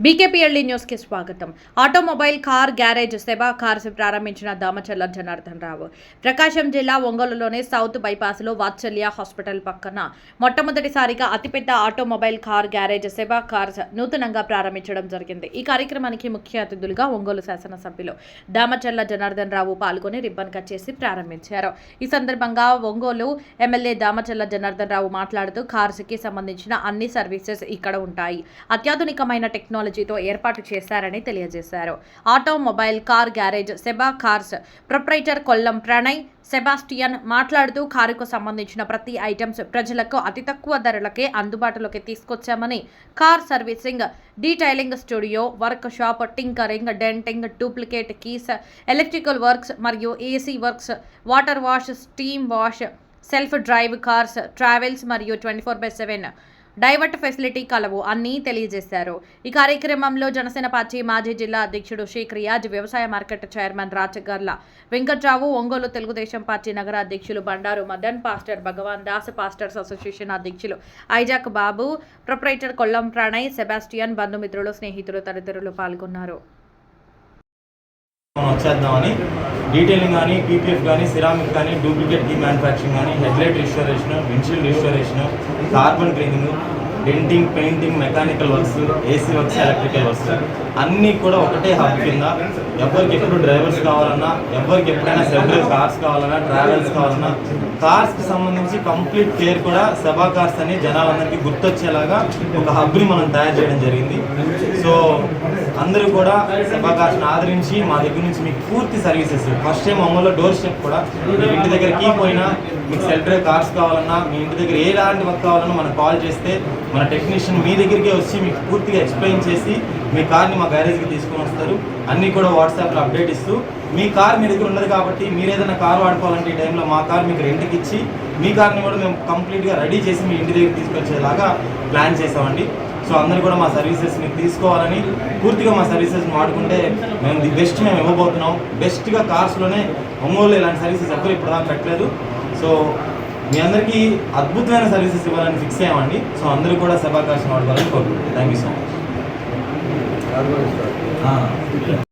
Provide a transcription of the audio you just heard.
బీకేపీఎల్ఈ news కి స్వాగతం. Automobile car garage సెబా cars ప్రారంభించిన దామచర్ల జనార్దన్ రావు. ప్రకాశం జిల్లా ఒంగోలులోని సౌత్ బైపాస్ లో వాత్సల్య హాస్పిటల్ పక్కన మొట్టమొదటిసారిగా అతిపెద్ద ఆటోమొబైల్ కార్ గ్యారేజ్ సెబా కార్స్ నూతనంగా ప్రారంభించడం జరిగింది. ఈ కార్యక్రమానికి ముఖ్య అతిథులుగా ఒంగోలు శాసనసభ్యులు దామచర్ల జనార్దన్ రావు పాల్గొని రిబ్బన్ కట్ చేసి ప్రారంభించారు. ఈ సందర్భంగా ఒంగోలు ఎమ్మెల్యే దామచర్ల జనార్దన్ రావు మాట్లాడుతూ కార్స్ కి సంబంధించిన అన్ని సర్వీసెస్ ఇక్కడ ఉంటాయి. అత్యాధునికమైన టెక్నాలజీతో ఏర్పాటు చేశారని తెలియజేశారు. Automobile car garage సెబా cars proprietor Kollam Pranay Sebastian మాట్లాడుతూ కారుకు సంబంధించిన ప్రతి ఐటమ్స్ ప్రజలకు అతి తక్కువ ధరలకే అందుబాటులోకి తీసుకొచ్చామని, car servicing, detailing, studio, workshop, tinkering, denting, duplicate keys, electrical works మరియు AC works, water wash, steam wash, self drive cars, travels మరియు 24/7 డైవర్ట్ ఫెసిలిటీ కలవు అన్నీ తెలియజేశారు. ఈ కార్యక్రమంలో జనసేన పార్టీ మాజీ జిల్లా అధ్యక్షుడు షేక్ రియాజ్, వ్యవసాయ market chairman Rachagarla Venkatrao, Ongole Telugu Desam party నగర అధ్యక్షులు బండారు మదన్, పాస్టర్ భగవాన్ దాస్, పాస్టర్స్ అసోసియేషన్ అధ్యక్షులు ఐజాక్ బాబు, ప్రొప్రైటర్ కొల్లం ప్రణయ్, సెబాస్టియన్, బంధుమిత్రులు, స్నేహితులు తదితరులు పాల్గొన్నారు. వచ్చేద్దామని డీటెయిలింగ్ కానీ, పీపీఎఫ్ కానీ, సిరామిక్ కానీ, డూప్లికేట్ కీ మ్యానుఫ్యాక్చరింగ్ కానీ, headlight restoration, windshield restoration, carbon cleaning, denting, painting, mechanical works, AC works, electrical works అన్నీ కూడా ఒకటే హబ్ కింద ఎవరికి ఎప్పుడు డ్రైవర్స్ కావాలన్నా, ఎవరికి ఎప్పుడైనా సెవెరల్ కార్స్ కావాలన్నా, ట్రావెల్స్ కావాలన్నా, కార్స్కి సంబంధించి కంప్లీట్ కేర్ కూడా సెబా కార్స్ అని జనాలందరికీ గుర్తొచ్చేలాగా ఒక హబ్ని మనం తయారు చేయడం జరిగింది. సో అందరూ కూడా సెబా కార్స్ని ఆదరించి మా దగ్గర నుంచి మీకు పూర్తి సర్వీసెస్, ఫస్ట్ టైం అమ్మలో డోర్ స్టెప్ కూడా, మీ ఇంటి దగ్గర కీ పోయినా, మీకు సెల్ఫ్ డ్రైవ్ కార్స్ కావాలన్నా, మీ ఇంటి దగ్గర ఎలాంటి వర్క్ కావాలన్నా మనకు కాల్ చేస్తే మన టెక్నీషియన్ మీ దగ్గరికి వచ్చి మీకు పూర్తిగా ఎక్స్ప్లెయిన్ చేసి మీ కార్ని మా గ్యారేజ్కి తీసుకొని వస్తారు. అన్నీ కూడా వాట్సాప్లో అప్డేట్ ఇస్తూ, మీ కార్ మీ దగ్గర ఉండదు కాబట్టి మీరు ఏదైనా కార్ వాడుకోవాలంటే ఈ టైంలో మా కార్ మీకు రెంట్కి ఇచ్చి మీ కార్ని కూడా మేము కంప్లీట్గా రెడీ చేసి మీ ఇంటి దగ్గర తీసుకొచ్చేలాగా ప్లాన్ చేసామండి. సో అందరూ కూడా మా సర్వీసెస్ మీరు తీసుకోవాలని, పూర్తిగా మా సర్వీసెస్ని వాడుకుంటే మేము ది బెస్ట్ మేము ఇవ్వబోతున్నాం. బెస్ట్గా కార్స్లోనే ఒంగోలు ఇలాంటి సర్వీసెస్ ఎప్పుడు ఇప్పటిదాకా పెట్టలేదు. సో మీ అందరికీ అద్భుతమైన సర్వీసెస్ ఇవ్వాలని ఫిక్స్ అయ్యామండి. సో అందరూ కూడా సెబా కార్స్ని వాడుకోవాలని కోరుకుంటున్నాం. Thank you so much.